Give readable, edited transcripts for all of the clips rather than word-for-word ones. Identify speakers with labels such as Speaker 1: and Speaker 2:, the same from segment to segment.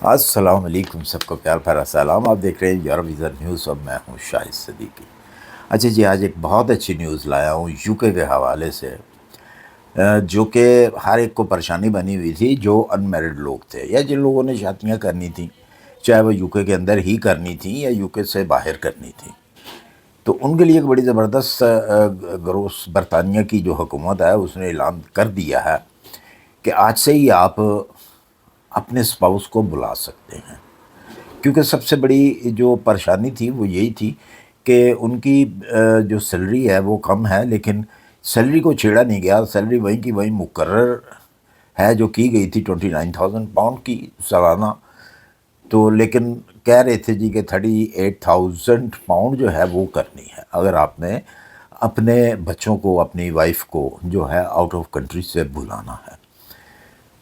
Speaker 1: السلام علیکم، سب کو پیار بھرا سلام۔ آپ دیکھ رہے ہیں یورو ویژن نیوز اور میں ہوں شاہد صدیقی۔ اچھا جی، آج ایک بہت اچھی نیوز لایا ہوں یو کے حوالے سے، جو کہ ہر ایک کو پریشانی بنی ہوئی تھی، جو ان میرڈ لوگ تھے یا جن لوگوں نے شادیاں کرنی تھیں، چاہے وہ یو کے اندر ہی کرنی تھیں یا یو کے سے باہر کرنی تھیں۔ تو ان کے لیے ایک بڑی زبردست گروس برطانیہ کی جو حکومت ہے اس نے اعلان کر دیا ہے کہ آج سے ہی آپ اپنے اسپاؤس کو بلا سکتے ہیں، کیونکہ سب سے بڑی جو پریشانی تھی وہ یہی تھی کہ ان کی جو سیلری ہے وہ کم ہے، لیکن سیلری کو چھیڑا نہیں گیا، سیلری وہیں کی وہیں مقرر ہے جو کی گئی تھی 29,000 پاؤنڈ کی سالانہ۔ تو لیکن کہہ رہے تھے جی کہ 38,000 پاؤنڈ جو ہے وہ کرنی ہے اگر آپ نے اپنے بچوں کو، اپنی وائف کو جو ہے آؤٹ آف کنٹری سے بلانا ہے۔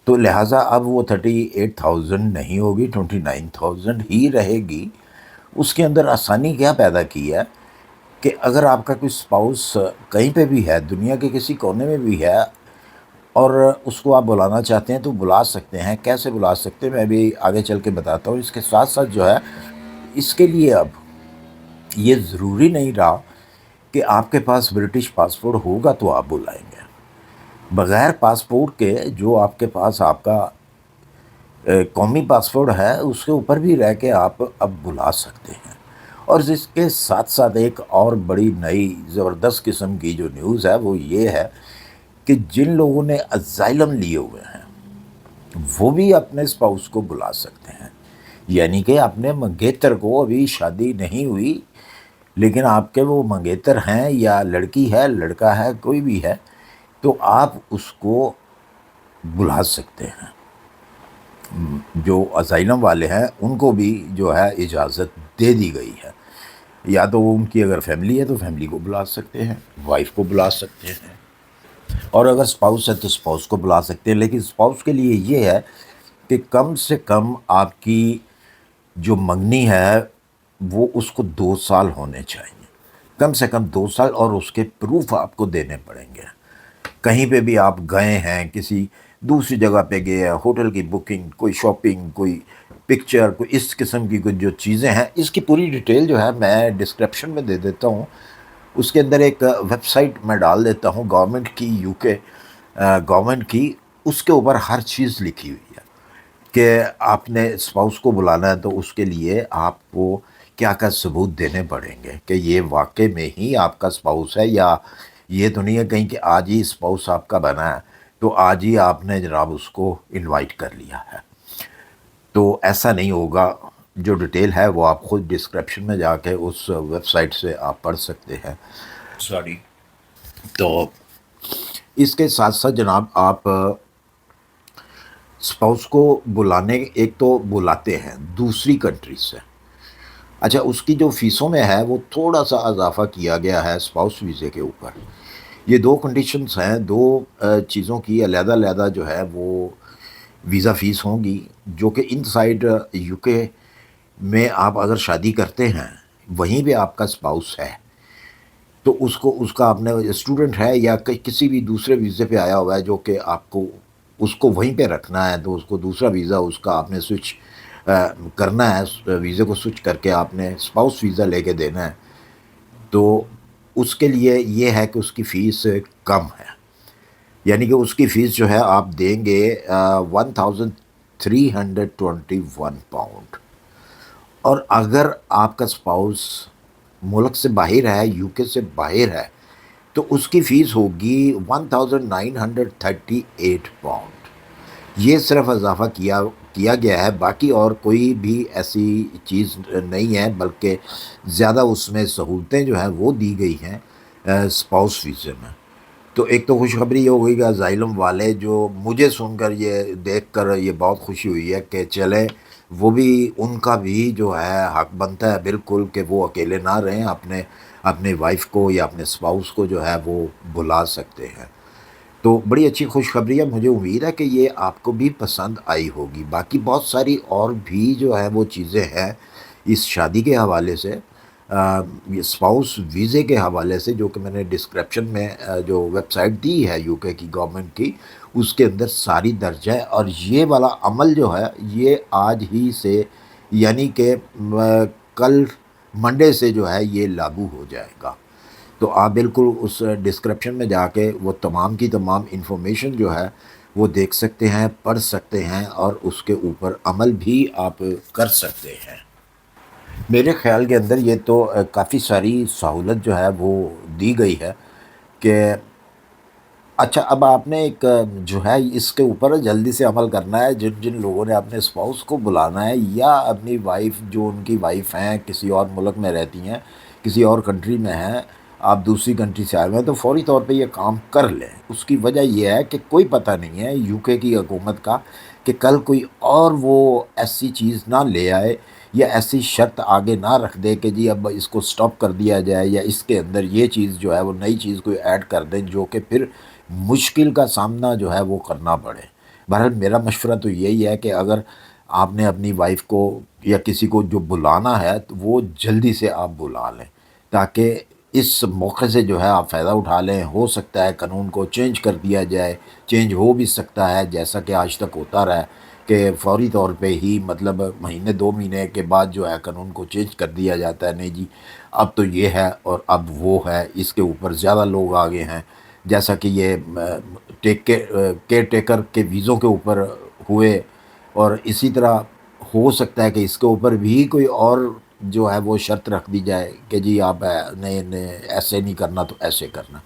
Speaker 1: تو لہٰذا اب وہ 38,000 نہیں ہوگی، 29,000 ہی رہے گی۔ اس کے اندر آسانی کیا پیدا کی ہے کہ اگر آپ کا کوئی اسپاؤس کہیں پہ بھی ہے، دنیا کے کسی کونے میں بھی ہے، اور اس کو آپ بلانا چاہتے ہیں تو بلا سکتے ہیں۔ کیسے بلا سکتے ہیں میں بھی آگے چل کے بتاتا ہوں۔ اس کے ساتھ ساتھ جو ہے، اس کے لیے اب یہ ضروری نہیں رہا کہ آپ کے پاس برٹش پاسپورٹ ہوگا تو آپ بلائیں گے۔ بغیر پاسپورٹ کے جو آپ کے پاس آپ کا قومی پاسپورٹ ہے، اس کے اوپر بھی رہ کے آپ اب بلا سکتے ہیں۔ اور اس کے ساتھ ساتھ ایک اور بڑی نئی زبردست قسم کی جو نیوز ہے وہ یہ ہے کہ جن لوگوں نے اسائلم لیے ہوئے ہیں وہ بھی اپنے اسپاؤس کو بلا سکتے ہیں۔ یعنی کہ اپنے منگیتر کو، ابھی شادی نہیں ہوئی لیکن آپ کے وہ منگیتر ہیں، یا لڑکی ہے، لڑکا ہے، کوئی بھی ہے، تو آپ اس کو بلا سکتے ہیں۔ جو اسائلم والے ہیں ان کو بھی جو ہے اجازت دے دی گئی ہے، یا تو وہ ان کی اگر فیملی ہے تو فیملی کو بلا سکتے ہیں، وائف کو بلا سکتے ہیں، اور اگر اسپاؤس ہے تو اسپاؤس کو بلا سکتے ہیں۔ لیکن اسپاؤس کے لیے یہ ہے کہ کم سے کم آپ کی جو منگنی ہے وہ اس کو 2 سال ہونے چاہیے، کم سے کم 2 سال، اور اس کے پروف آپ کو دینے پڑیں گے۔ کہیں پہ بھی آپ گئے ہیں، کسی دوسری جگہ پہ گئے ہیں، ہوٹل کی بکنگ، کوئی شاپنگ، کوئی پکچر، کوئی اس قسم کی کچھ جو چیزیں ہیں، اس کی پوری ڈیٹیل جو ہے میں ڈسکرپشن میں دے دیتا ہوں۔ اس کے اندر ایک ویب سائٹ میں ڈال دیتا ہوں گورنمنٹ کی، یو کے گورنمنٹ کی، اس کے اوپر ہر چیز لکھی ہوئی ہے کہ آپ نے اسپاؤس کو بلانا ہے تو اس کے لیے آپ کو کیا کیا ثبوت دینے پڑیں گے کہ یہ واقع میں ہی آپ کا اسپاؤس ہے، یا یہ تو نہیں ہے کہیں کہ آج ہی اسپاؤس آپ کا بنا ہے تو آج ہی آپ نے جناب اس کو انوائٹ کر لیا ہے۔ تو ایسا نہیں ہوگا۔ جو ڈیٹیل ہے وہ آپ خود ڈسکرپشن میں جا کے اس ویب سائٹ سے آپ پڑھ سکتے ہیں۔ سوری۔ تو اس کے ساتھ ساتھ جناب آپ اسپاؤس کو بلانے، ایک تو بلاتے ہیں دوسری کنٹری سے۔ اچھا، اس کی جو فیسوں میں ہے وہ تھوڑا سا اضافہ کیا گیا ہے اسپاؤس ویزے کے اوپر۔ یہ دو کنڈیشنز ہیں، دو چیزوں کی علیحدہ علیحدہ جو ہے وہ ویزا فیس ہوں گی، جو کہ ان سائڈ یو کے میں آپ اگر شادی کرتے ہیں وہیں پہ آپ کا اسپاؤس ہے تو اس کا آپ نے اسٹوڈنٹ ہے یا کسی بھی دوسرے ویزے پہ آیا ہوا ہے جو کہ آپ کو اس کو وہیں پہ رکھنا ہے، تو اس کو دوسرا ویزا اس کا آپ نے سوئچ کرنا ہے، ویزے کو سوئچ کر کے آپ نے اسپاؤس ویزا لے کے دینا ہے۔ تو اس کے لیے یہ ہے کہ اس کی فیس کم ہے، یعنی کہ اس کی فیس جو ہے آپ دیں گے 1,321 پاؤنڈ۔ اور اگر آپ کا اسپاؤس ملک سے باہر ہے، یو کے سے باہر ہے، تو اس کی فیس ہوگی 1,938 پاؤنڈ۔ یہ صرف اضافہ کیا گیا ہے، باقی اور کوئی بھی ایسی چیز نہیں ہے، بلکہ زیادہ اس میں سہولتیں جو ہیں وہ دی گئی ہیں اسپاؤس ویزے میں۔ تو ایک تو خوشخبری یہ ہو گئی کہ اسائلم والے، جو مجھے سن کر، یہ دیکھ کر یہ بہت خوشی ہوئی ہے کہ چلے وہ بھی، ان کا بھی جو ہے حق بنتا ہے بالکل کہ وہ اکیلے نہ رہیں، اپنے وائف کو یا اپنے اسپاؤس کو جو ہے وہ بلا سکتے ہیں۔ تو بڑی اچھی خوشخبری ہے، مجھے امید ہے کہ یہ آپ کو بھی پسند آئی ہوگی۔ باقی بہت ساری اور بھی جو ہے وہ چیزیں ہیں اس شادی کے حوالے سے، یہ اسپاؤس ویزے کے حوالے سے، جو کہ میں نے ڈسکرپشن میں جو ویب سائٹ دی ہے یو کے کی گورنمنٹ کی، اس کے اندر ساری درج ہے، اور یہ والا عمل جو ہے یہ آج ہی سے، یعنی کہ کل منڈے سے جو ہے یہ لاگو ہو جائے گا۔ تو آپ بالکل اس ڈسکرپشن میں جا کے وہ تمام کی تمام انفارمیشن جو ہے وہ دیکھ سکتے ہیں، پڑھ سکتے ہیں، اور اس کے اوپر عمل بھی آپ کر سکتے ہیں۔ میرے خیال کے اندر یہ تو کافی ساری سہولت جو ہے وہ دی گئی ہے کہ اچھا، اب آپ نے ایک جو ہے اس کے اوپر جلدی سے عمل کرنا ہے۔ جن جن لوگوں نے اپنے اسپاؤس کو بلانا ہے، یا اپنی وائف جو ان کی وائف ہیں کسی اور ملک میں رہتی ہیں، کسی اور کنٹری میں ہیں، آپ دوسری کنٹری سے آئے ہوئے ہیں، تو فوری طور پہ یہ کام کر لیں۔ اس کی وجہ یہ ہے کہ کوئی پتہ نہیں ہے یو کے کی حکومت کا کہ کل کوئی اور وہ ایسی چیز نہ لے آئے، یا ایسی شرط آگے نہ رکھ دے کہ جی اب اس کو سٹاپ کر دیا جائے، یا اس کے اندر یہ چیز جو ہے وہ نئی چیز کوئی ایڈ کر دیں، جو کہ پھر مشکل کا سامنا جو ہے وہ کرنا پڑے۔ بہرحال میرا مشورہ تو یہی ہے کہ اگر آپ نے اپنی وائف کو یا کسی کو جو بلانا ہے تو وہ جلدی سے آپ بلا لیں، تاکہ اس موقع سے جو ہے آپ فائدہ اٹھا لیں۔ ہو سکتا ہے قانون کو چینج کر دیا جائے، چینج ہو بھی سکتا ہے، جیسا کہ آج تک ہوتا رہا ہے کہ فوری طور پہ ہی مطلب مہینے 2 مہینے کے بعد جو ہے قانون کو چینج کر دیا جاتا ہے، نہیں جی اب تو یہ ہے اور اب وہ ہے، اس کے اوپر زیادہ لوگ آگے ہیں، جیسا کہ یہ کیئر ٹیکر کے ویزوں کے اوپر ہوئے، اور اسی طرح ہو سکتا ہے کہ اس کے اوپر بھی کوئی اور جو ہے وہ شرط رکھ دی جائے کہ جی آپ نے ایسے نہیں کرنا تو ایسے کرنا۔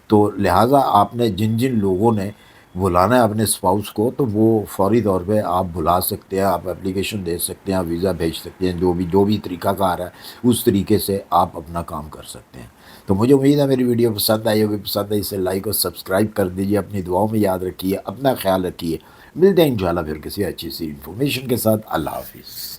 Speaker 1: تو لہٰذا آپ نے جن جن لوگوں نے بلانا ہے اپنے اسپاؤس کو، تو وہ فوری طور پہ آپ بلا سکتے ہیں، آپ اپلیکیشن دے سکتے ہیں، آپ ویزا بھیج سکتے ہیں، جو بھی طریقہ کار ہے اس طریقے سے آپ اپنا کام کر سکتے ہیں۔ تو مجھے امید ہے میری ویڈیو پسند آئی ہوگی، پسند آئی اسے لائک اور سبسکرائب کر دیجیے، اپنی دعاؤں میں یاد رکھیے، اپنا خیال رکھیے۔ ملتے ہیں انشاءاللہ پھر کسی اچھی سی انفارمیشن کے ساتھ۔ اللہ حافظ۔